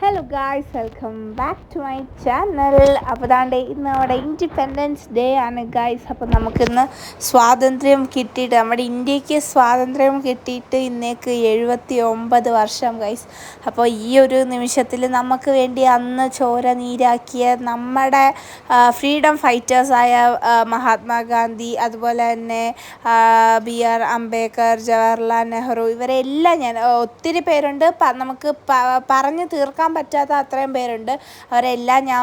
Hello guys, welcome back to my channel. അപ്പോൾ ദാണ്ടെ ഇന്ന് നമ്മുടെ ഇൻഡിപെൻഡൻസ് ഡേ ആണ് ഗായ്സ്. അപ്പോൾ നമുക്കിന്ന് സ്വാതന്ത്ര്യം കിട്ടിയിട്ട്, നമ്മുടെ ഇന്ത്യക്ക് സ്വാതന്ത്ര്യം കിട്ടിയിട്ട് ഇന്നേക്ക് 79 വർഷം ഗായ്സ്. അപ്പോൾ ഈ ഒരു നിമിഷത്തിൽ നമുക്ക് വേണ്ടി അന്ന് ചോര നീരാക്കിയ നമ്മുടെ ഫ്രീഡം ഫൈറ്റേഴ്സായ മഹാത്മാഗാന്ധി, അതുപോലെ തന്നെ BR അംബേദ്കർ, ജവഹർലാൽ നെഹ്റു, ഇവരെല്ലാം ഞാൻ ഒത്തിരി പേരുണ്ട്, നമുക്ക് പറഞ്ഞു തീർക്കാൻ പറ്റാത്ത അത്രയും പേരുണ്ട്. അവരെല്ലാം ഞാൻ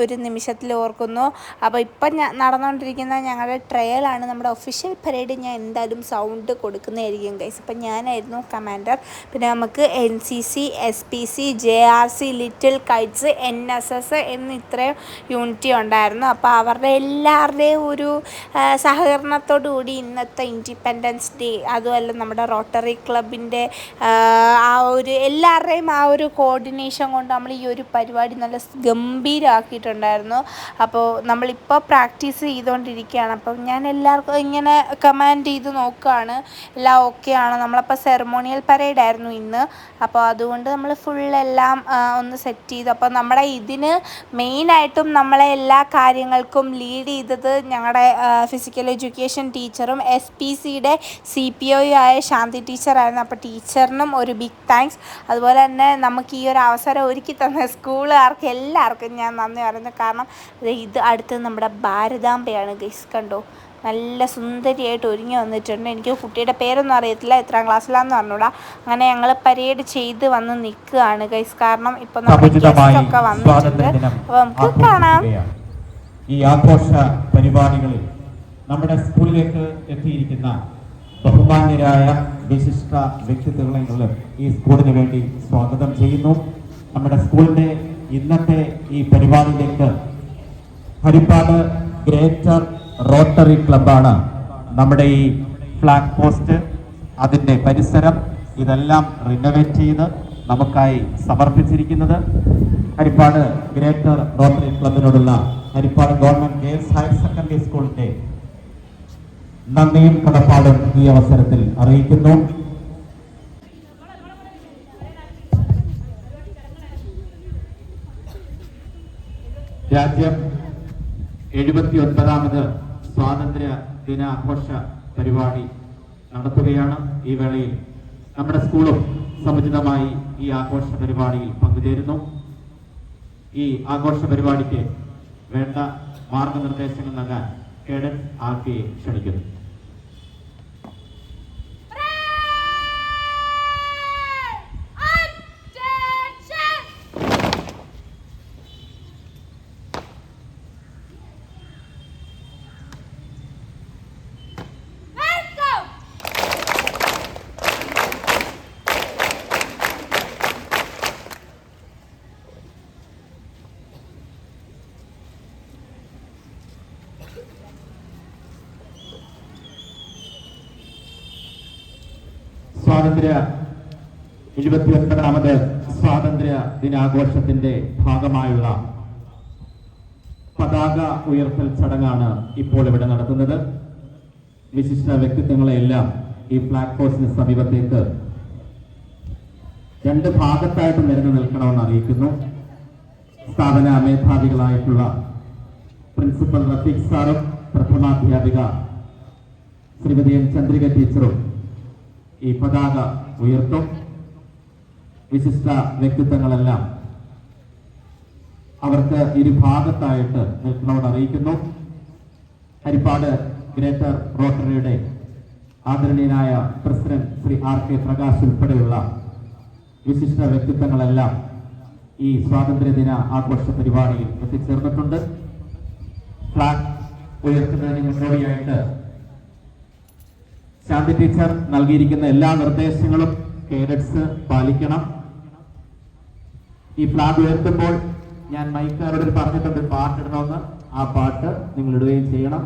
ഒരു നിമിഷത്തിൽ ഓർക്കുന്നു. അപ്പോൾ ഇപ്പം നടന്നുകൊണ്ടിരിക്കുന്ന ഞങ്ങളുടെ ട്രയലാണ്, നമ്മുടെ ഒഫീഷ്യൽ പരേഡ് ഞാൻ എന്തായാലും സൗണ്ട് കൊടുക്കുന്നതായിരിക്കും ഗൈസ്. ഇപ്പം ഞാനായിരുന്നു കമാൻഡർ. പിന്നെ നമുക്ക് NCC, SPC, JRC, little Kites, NSS എന്ന് ഇത്രയും യൂണിറ്റി ഉണ്ടായിരുന്നു. അപ്പോൾ അവരുടെ എല്ലാവരുടെയും ഒരു സഹകരണത്തോടു കൂടി ഇന്നത്തെ ഇൻഡിപെൻഡൻസ് ഡേ, അതുമല്ല നമ്മുടെ റോട്ടറി ക്ലബിൻ്റെ എല്ലാവരുടെയും ആ ഒരു കോർഡിനേഷൻ കൊണ്ട് നമ്മൾ ഈ ഒരു പരിപാടി നല്ല ഗംഭീരമാക്കിയിട്ടുണ്ടായിരുന്നു. അപ്പോൾ നമ്മളിപ്പോൾ പ്രാക്ടീസ് ചെയ്തുകൊണ്ടിരിക്കുകയാണ്. അപ്പം ഞാൻ എല്ലാവർക്കും ഇങ്ങനെ കമാൻഡ് ചെയ്ത് നോക്കുകയാണ്, എല്ലാം ഓക്കെ ആണ്. നമ്മളപ്പോൾ സെറമോണിയൽ പരേഡായിരുന്നു ഇന്ന്. അപ്പോൾ അതുകൊണ്ട് നമ്മൾ ഫുള്ളെല്ലാം ഒന്ന് സെറ്റ് ചെയ്തു. അപ്പോൾ നമ്മുടെ ഇതിന് മെയിനായിട്ടും നമ്മളെ എല്ലാ കാര്യങ്ങൾക്കും ലീഡ് ചെയ്തത് ഞങ്ങളുടെ ഫിസിക്കൽ എഡ്യൂക്കേഷൻ ടീച്ചറും SPCയുടെ CPO ആയ ശാന്തി ടീച്ചറായിരുന്നു. അപ്പോൾ ടീച്ചറിനും ഒരു ബിഗ് താങ്ക്സ്. അതുപോലെ തന്നെ നമുക്ക് ഈ ഒരു അവസരം ഒരുക്കി തന്ന സ്കൂളുകാർക്ക് എല്ലാവർക്കും ഞാൻ നന്ദി പറയുന്നു. കാരണം ഇത് അടുത്ത് നമ്മുടെ ഭാരതാംബയാണ് ഗൈസ്. കണ്ടോ, നല്ല സുന്ദരിയായിട്ട് ഒരുങ്ങി വന്നിട്ടുണ്ട്. എനിക്ക് കുട്ടിയുടെ പേരൊന്നും അറിയത്തില്ല, എത്രാം ക്ലാസ്സിലാണെന്ന് പറഞ്ഞൂടാ. അങ്ങനെ ഞങ്ങൾ പരേഡ് ചെയ്ത് വന്ന് നിൽക്കുകയാണ് ഗൈസ്. കാരണം ഇപ്പം നമ്മുടെ ഗസ്റ്റൊക്കെ വന്നിട്ടുണ്ട്. അപ്പോൾ നമുക്ക് കാണാം. ഈ ആഘോഷ പരിപാടികളിൽ നമ്മുടെ സ്കൂളിലേക്ക് എത്തിയിരിക്കുന്ന ബഹുമാന്യരായ വിശിഷ്ട വ്യക്തിത്വങ്ങളെ ഈ സ്കൂളിന് വേണ്ടി സ്വാഗതം ചെയ്യുന്നു. നമ്മുടെ സ്കൂളിൻ്റെ ഇന്നത്തെ ഈ പരിപാടിയിലേക്ക് ഹരിപ്പാട് ഗ്രേറ്റർ റോട്ടറി ക്ലബ്ബാണ് നമ്മുടെ ഈ ഫ്ലാഗ് പോസ്റ്റ്, അതിൻ്റെ പരിസരം ഇതെല്ലാം റിനോവേറ്റ് ചെയ്ത് നമുക്കായി സമർപ്പിച്ചിരിക്കുന്നത്. ഹരിപ്പാട് ഗ്രേറ്റർ റോട്ടറി ക്ലബിനോടുള്ള Harippad government girls higher secondary സ്കൂളിന്റെ നന്ദിയും കടപ്പാടും ഈ അവസരത്തിൽ അറിയിക്കുന്നു. രാജ്യം 79ാമത് സ്വാതന്ത്ര്യ ദിനാഘോഷ പരിപാടി നടത്തുകയാണ്. ഈ വേളയിൽ നമ്മുടെ സ്കൂളും സമുചിതമായി ഈ ആഘോഷ പരിപാടിയിൽ പങ്കുചേരുന്നു. ഈ ആഘോഷ പരിപാടിക്ക് വേണ്ട മാർഗനിർദ്ദേശങ്ങൾ നൽകാൻ കേഡറ്റ് ആർക്കെയെ ക്ഷണിക്കുന്നു. സ്വാതന്ത്ര്യ 79ാമത് സ്വാതന്ത്ര്യ ദിനാഘോഷത്തിന്റെ ഭാഗമായുള്ള പതാക ഉയർത്തൽ ചടങ്ങാണ് ഇപ്പോൾ ഇവിടെ നടത്തുന്നത്. വിശിഷ്ട വ്യക്തിത്വങ്ങളെല്ലാം ഈ ഫ്ലാഗ് പോസ്റ്റിന് സമീപത്തേക്ക് രണ്ട് ഭാഗത്തായിട്ട് നിരന്നു നിൽക്കണമെന്ന് അറിയിക്കുന്നു. സ്ഥാപന മേധാവികളായിട്ടുള്ള പ്രിൻസിപ്പൽ റഫീഖ് സാറും പ്രഥമാധ്യാപിക ശ്രീമതി N. ചന്ദ്രിക ടീച്ചറും ഈ പതാക ഉയർത്തും. വിശിഷ്ട വ്യക്തിത്വങ്ങളെല്ലാം അവർക്ക് ഇരുഭാഗത്തായിട്ട് നിൽക്കണമെന്ന് അറിയിക്കുന്നു. ഹരിപ്പാട് ഗ്രേറ്റർ റോട്ടറിയുടെ ആദരണീയനായ പ്രസിഡന്റ് ശ്രീ RK പ്രകാശ് ഉൾപ്പെടെയുള്ള വിശിഷ്ട വ്യക്തിത്വങ്ങളെല്ലാം ഈ സ്വാതന്ത്ര്യദിന ആഘോഷ പരിപാടിയിൽ എത്തിച്ചേർന്നിട്ടുണ്ട്. ഫ്ലാഗ് ഉയർത്തുന്നതിന് മുന്നോടിയായിട്ട് ശാന്തി ടീച്ചർ നൽകിയിരിക്കുന്ന എല്ലാ നിർദ്ദേശങ്ങളും കേഡറ്റ്സ് പാലിക്കണം. ഈ ഫ്ലാഗ് ഉയർത്തുമ്പോൾ ഞാൻ മൈക്കാരോട് പറഞ്ഞിട്ടുണ്ട് പാട്ട് ഇടണമെന്ന്. ആ പാട്ട് നിങ്ങൾ ഇടുകയും ചെയ്യണം.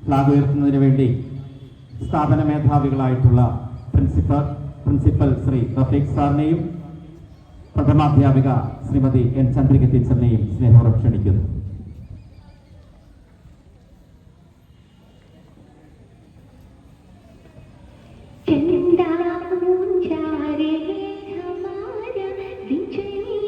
ഫ്ലാഗ് ഉയർത്തുന്നതിന് വേണ്ടി സ്ഥാപന മേധാവികളായിട്ടുള്ള പ്രിൻസിപ്പൽ ശ്രീ റഫീഖ് സാറിനെയും പ്രഥമാധ്യാപിക ശ്രീമതി N. ചന്ദ്രിക ടീച്ചറിനെയും സ്നേഹപൂർവ്വം ക്ഷണിക്കുന്നു. चंदा मुंजारे हमारा विजय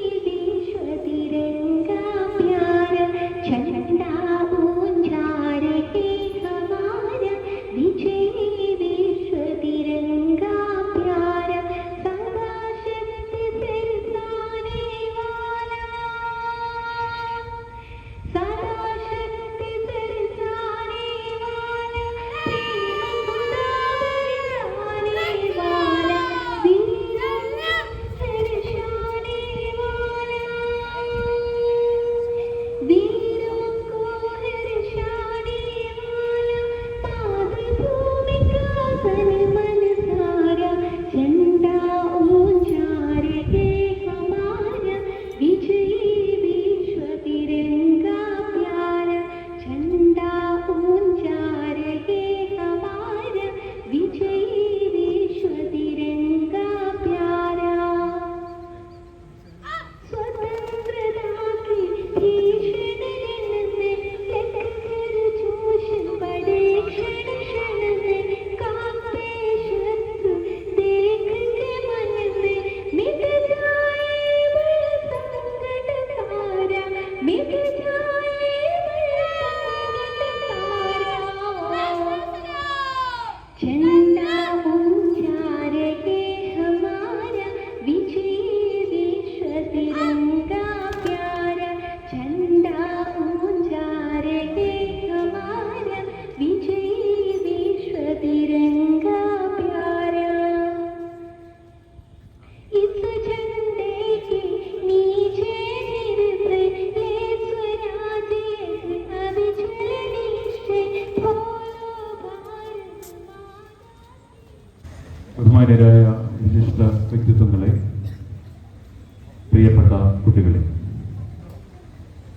പ്രിയപ്പെട്ട കുട്ടികളെ,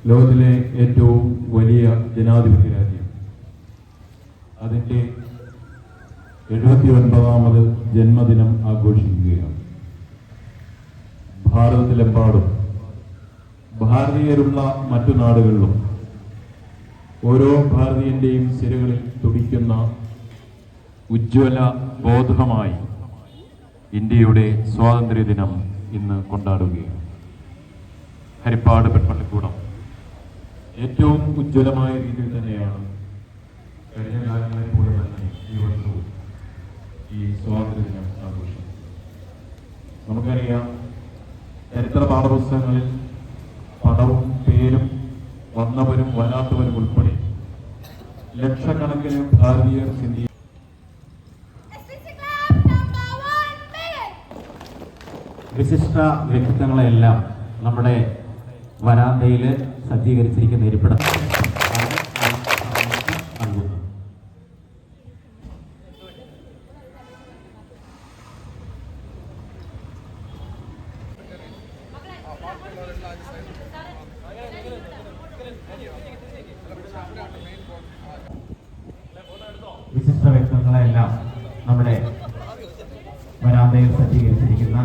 ലോകത്തിലെ ഏറ്റവും വലിയ ജനാധിപത്യ രാജ്യം അതിൻ്റെ 79ാമത് ജന്മദിനം ആഘോഷിക്കുകയാണ്. ഭാരതത്തിലെമ്പാടും ഭാരതീയരുള്ള മറ്റു നാടുകളിലും ഓരോ ഭാരതീയന്റെയും സിരകളിൽ തുടിക്കുന്ന ഉജ്ജ്വല ബോധമായി ഇന്ത്യയുടെ സ്വാതന്ത്ര്യദിനം ഇന്ന് കൊണ്ടാടുകയാണ്. ഹരിപ്പാട് പെൺപള്ളിക്കൂടം ഏറ്റവും ഉജ്ജ്വലമായ രീതിയിൽ തന്നെയാണ് കഴിഞ്ഞ കാലങ്ങളെ പോലെ തന്നെ ഈ വർഷവും ഈ സ്വാതന്ത്ര്യദിനം ആഘോഷിക്കും. നമുക്കറിയാം, ചരിത്ര പാഠപുസ്തകങ്ങളിൽ പടവും പേരും വന്നവരും വരാത്തവരും ഉൾപ്പെടെ ലക്ഷക്കണക്കിന് ഭാരതീയർ ഇന്ത്യ വിശിഷ്ട വ്യക്തിത്വങ്ങളെല്ലാം നമ്മുടെ വരാന്തയിൽ സജ്ജീകരിച്ചിരിക്കുന്ന ഇരിപ്പിടം നൽകുന്നു. വിശിഷ്ട വ്യക്തിത്വങ്ങളെല്ലാം നമ്മുടെ വരാന്തയിൽ സജ്ജീകരിച്ചിരിക്കുന്ന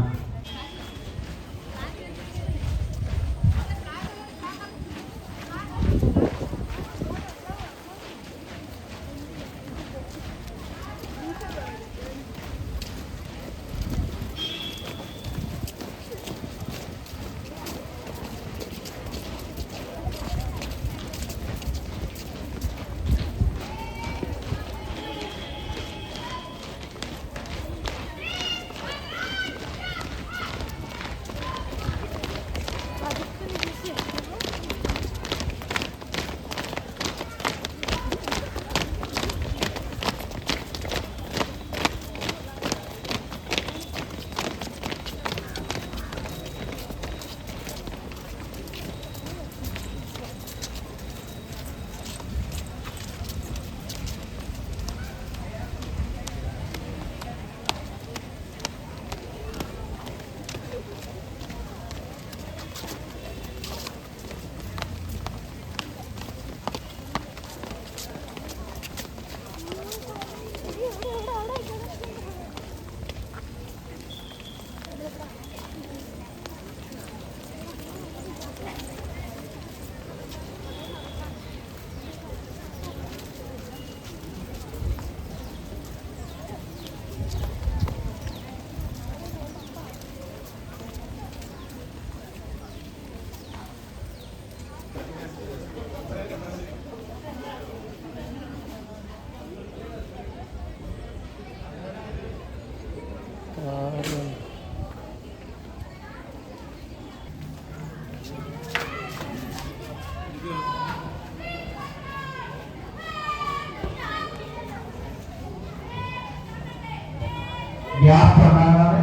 ഗ്യാസ് ഉണ്ടാകാതെ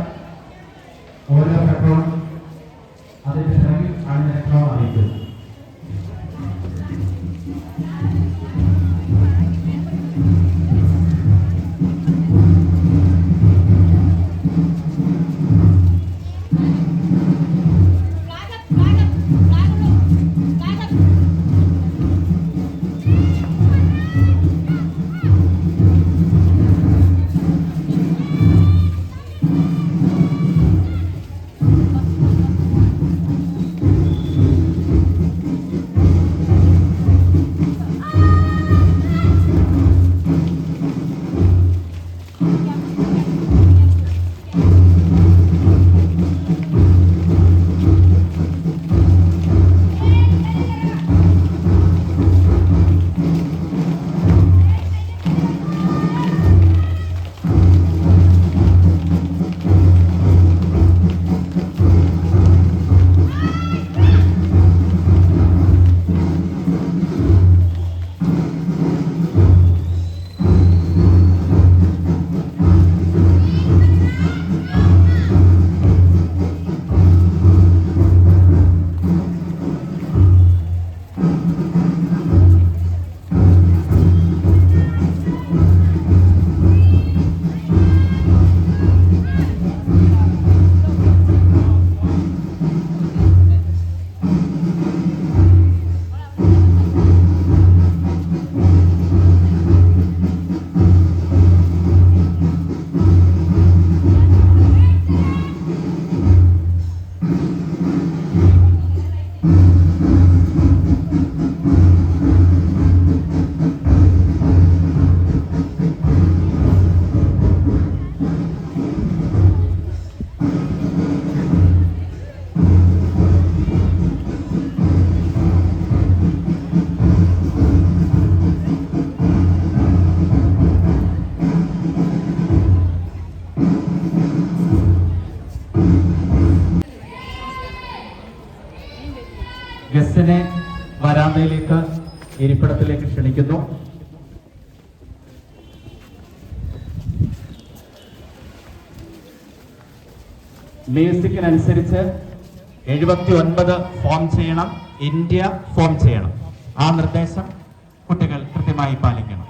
ഓരോ പെട്രോളും അതിന്റെ ചെലവിൽ അൺനെക്ലോ അറിയിക്കുന്നത്. ഗസ്റ്റിനെ വരാന്തയിലേക്ക് ഇരിപ്പിടത്തിലേക്ക് ക്ഷണിക്കുന്നു. മ്യൂസിക്കിനനുസരിച്ച് 79 ഫോം ചെയ്യണം, ഇന്ത്യ ഫോം ചെയ്യണം. ആ നിർദ്ദേശം കുട്ടികൾ കൃത്യമായി പാലിക്കണം.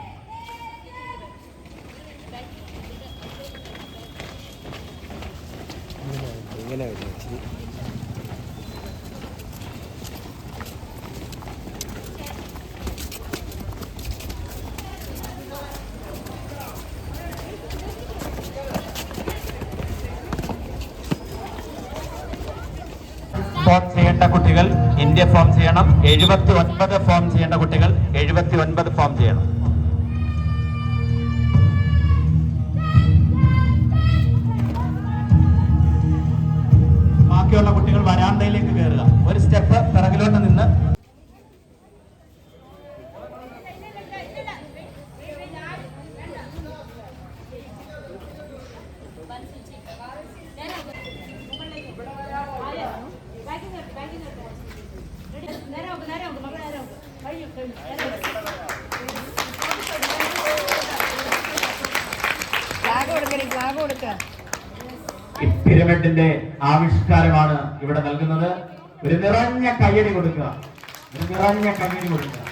ഫോം ചെയ്യേണ്ട കുട്ടികൾ ഇന്ത്യ ഫോം ചെയ്യണം. 79 ഫോം ചെയ്യേണ്ട കുട്ടികൾ 79 ഫോം ചെയ്യണം. ബാക്കിയുള്ള കുട്ടികൾ വരാന്തയിലേക്ക് കയറുക. ഒരു സ്റ്റെപ്പ് പിറകിലോട്ട് നിന്ന് പിരമിഡിന്റെ ആവിഷ്കാരമാണ് ഇവിടെ നൽകുന്നത്. ഒരു നിറഞ്ഞ കയ്യടി കൊടുക്കുക, ഒരു നിറഞ്ഞ കയ്യടി കൊടുക്കുക.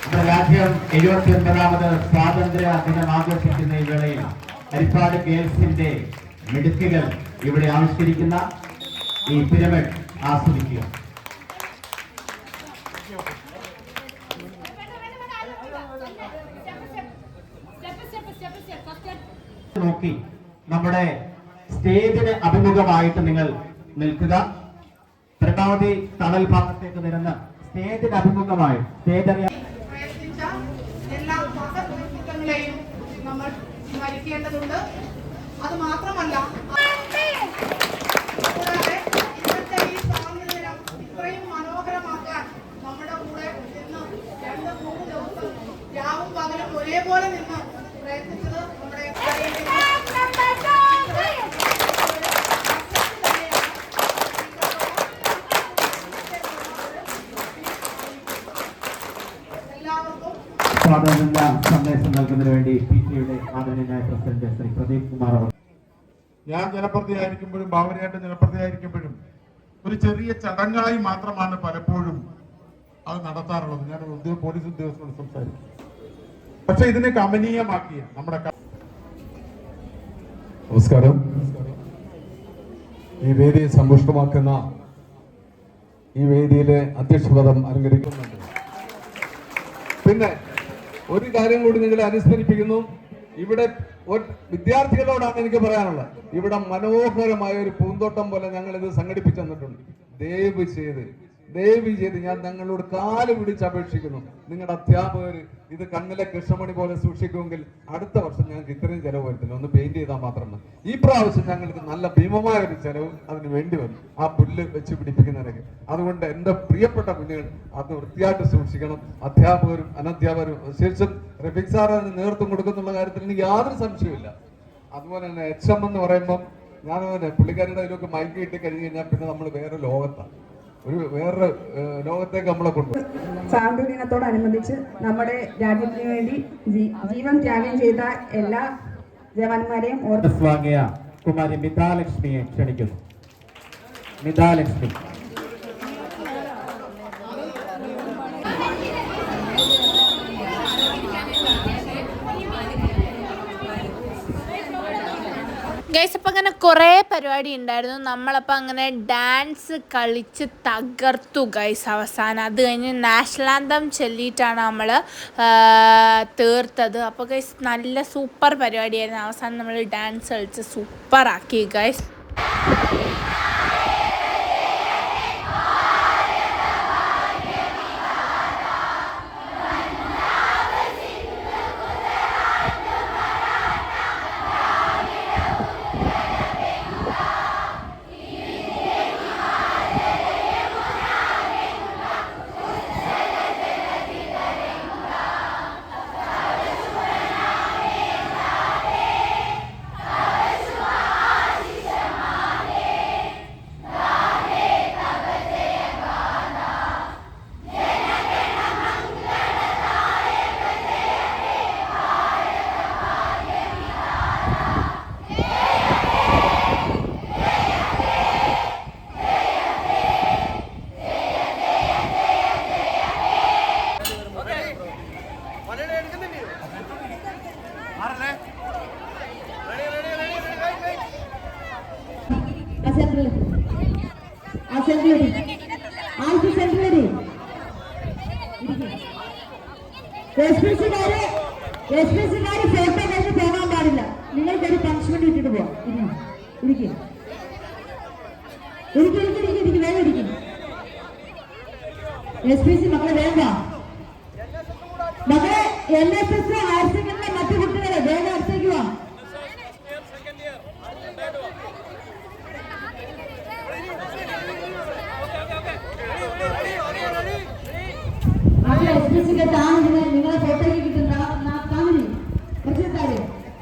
നമ്മുടെ രാജ്യം 79ാമത് സ്വാതന്ത്ര്യ ദിനം ആഘോഷിക്കുന്ന ഈ വേളയിൽ ഹരിപ്പാട് ഗേൾസിന്റെ മിടുക്കുകൾ ഇവിടെ ആവിഷ്കരിക്കുന്ന ഈ പിരമിഡ് ആസ്വദിക്കുക. നോക്കി നമ്മുടെ സ്റ്റേജിന് അഭിമുഖമായിട്ട് നിങ്ങൾ നിൽക്കുക. പരമാവധി തണൽ ഭാഗത്തേക്ക് നിരന്ന് സ്റ്റേജിന് അഭിമുഖമായി സ്റ്റേജ് അറിയാൻ എല്ലാ മതങ്ങളെയും നമ്മൾ സ്മരിക്കേണ്ടതുണ്ട്. അത് മാത്രമല്ല, കൂടാതെ ഇന്നത്തെ ഈ സ്വാതന്ത്ര്യദിനം ഇത്രയും മനോഹരമാക്കാൻ നമ്മുടെ കൂടെ ഇന്ന് 2-3 ദിവസം രാവും പകലും ഒരേപോലെ നിന്ന് പ്രയത്നിച്ചത് നമ്മുടെ എല്ലാവർക്കും സ്വാതന്ത്ര്യ സന്ദേശം നൽകുന്നതിന് വേണ്ടി PTA ആദരണീയനായ പ്രസിഡന്റ് ശ്രീ പ്രദീപ് കുമാർ അവർ. ഞാൻ ജനപ്രതിയായിരിക്കുമ്പോഴും ഭാവനയായിട്ട് ജനപ്രതിയായിരിക്കുമ്പോഴും ഒരു ചെറിയ ചടങ്ങായി മാത്രമാണ് പലപ്പോഴും അത് നടത്താറുള്ളത്. ഞാൻ പോലീസ് ഉദ്യോഗസ്ഥരോട് സംസാരിക്കും. പക്ഷെ ഇതിനെ കമനീയമാക്കിയ നമ്മുടെ നമസ്കാരം. ഈ വേദിയെ സമ്പുഷ്ടമാക്കുന്ന ഈ വേദിയിലെ അധ്യക്ഷപദം അലങ്കരിക്കുന്നുണ്ട്. പിന്നെ ഒരു കാര്യം കൂടി നിങ്ങളെ അനുസ്മരിപ്പിക്കുന്നു. ഇവിടെ വിദ്യാർത്ഥികളോടാണ് എനിക്ക് പറയാനുള്ളത്. ഇവിടെ മനോഹരമായ ഒരു പൂന്തോട്ടം പോലെ ഞങ്ങൾ ഇത് സംഘടിപ്പിച്ചു തന്നിട്ടുണ്ട്. ദയവ് ചെയ്ത് ഞാൻ ഞങ്ങളോട് കാല് പിടിച്ച് അപേക്ഷിക്കുന്നു, നിങ്ങളുടെ അധ്യാപകർ ഇത് കണ്ണിലെ കൃഷ്ണമണി പോലെ സൂക്ഷിക്കുമെങ്കിൽ അടുത്ത വർഷം ഞങ്ങൾക്ക് ഇത്രയും ചെലവ് വരുത്തില്ല, ഒന്ന് പെയിന്റ് ചെയ്താൽ മാത്രം മതി. ഈ പ്രാവശ്യം ഞങ്ങൾക്ക് നല്ല ഭീമമായ ഒരു ചെലവ് അതിന് വേണ്ടി വരും, ആ പുല്ല് വെച്ച് പിടിപ്പിക്കുന്നതിനൊക്കെ. അതുകൊണ്ട് എൻ്റെ പ്രിയപ്പെട്ട കുഞ്ഞുങ്ങൾ അത് വൃത്തിയായിട്ട് സൂക്ഷിക്കണം. അധ്യാപകരും അനധ്യാപകരും ശേഷം റഫീഖ് സാർ അതിന് നേതൃത്വം കൊടുക്കുന്നുള്ള കാര്യത്തിൽ എനിക്ക് യാതൊരു സംശയമില്ല. അതുപോലെ തന്നെ HM എന്ന് പറയുമ്പം ഞാൻ പുള്ളിക്കാരുടെ അതിലൊക്കെ മയക്കി കിട്ടി കഴിഞ്ഞ് കഴിഞ്ഞാൽ പിന്നെ നമ്മൾ വേറെ ലോകത്താണ്, വേറെ ലോകത്തേക്ക് നമ്മളെ കൊണ്ടുപോകും. സ്വാതന്ത്ര്യദിനത്തോടനുബന്ധിച്ച് നമ്മുടെ രാജ്യത്തിന് വേണ്ടി ജീവൻ ത്യാഗം ചെയ്ത എല്ലാ ജവാന്മാരെയും വാങ്ങിയ കുമാരി മിതാലക്ഷ്മിയെ ക്ഷണിക്കുന്നു. മിതാലക്ഷ്മി. ഗൈസ്, അപ്പം അങ്ങനെ കുറേ പരിപാടി ഉണ്ടായിരുന്നു. നമ്മളപ്പോൾ അങ്ങനെ ഡാൻസ് കളിച്ച് തകർത്തു ഗൈസ്. അവസാനം അത് കഴിഞ്ഞ് നാഷണൽ ആന്തം ചൊല്ലിയിട്ടാണ് നമ്മൾ തീർത്തത്. അപ്പോൾ ഗൈസ് നല്ല സൂപ്പർ പരിപാടിയായിരുന്നു. അവസാനം നമ്മൾ ഡാൻസ് കളിച്ച് സൂപ്പറാക്കി ഗൈസ്. സെന്ററിൽ ആദ്യത്തെ സെന്ററിൽ എസ്പിസിക്കാര് ഫോട്ടോ കഴിഞ്ഞ് പോകാൻ പാടില്ല. നിങ്ങൾക്കൊരു പണിഷ്മെന്റ് ഇട്ടിട്ട് പോവാം. ഇരിക്കും വേഗം ഇരിക്കും. SPC മക്കളെ വേണ്ട, മക്കളെ NSS ഹയർ സെക്കൻഡറി മറ്റു കുട്ടികളെ വേഗം അടുത്തേക്ക് പോവാം.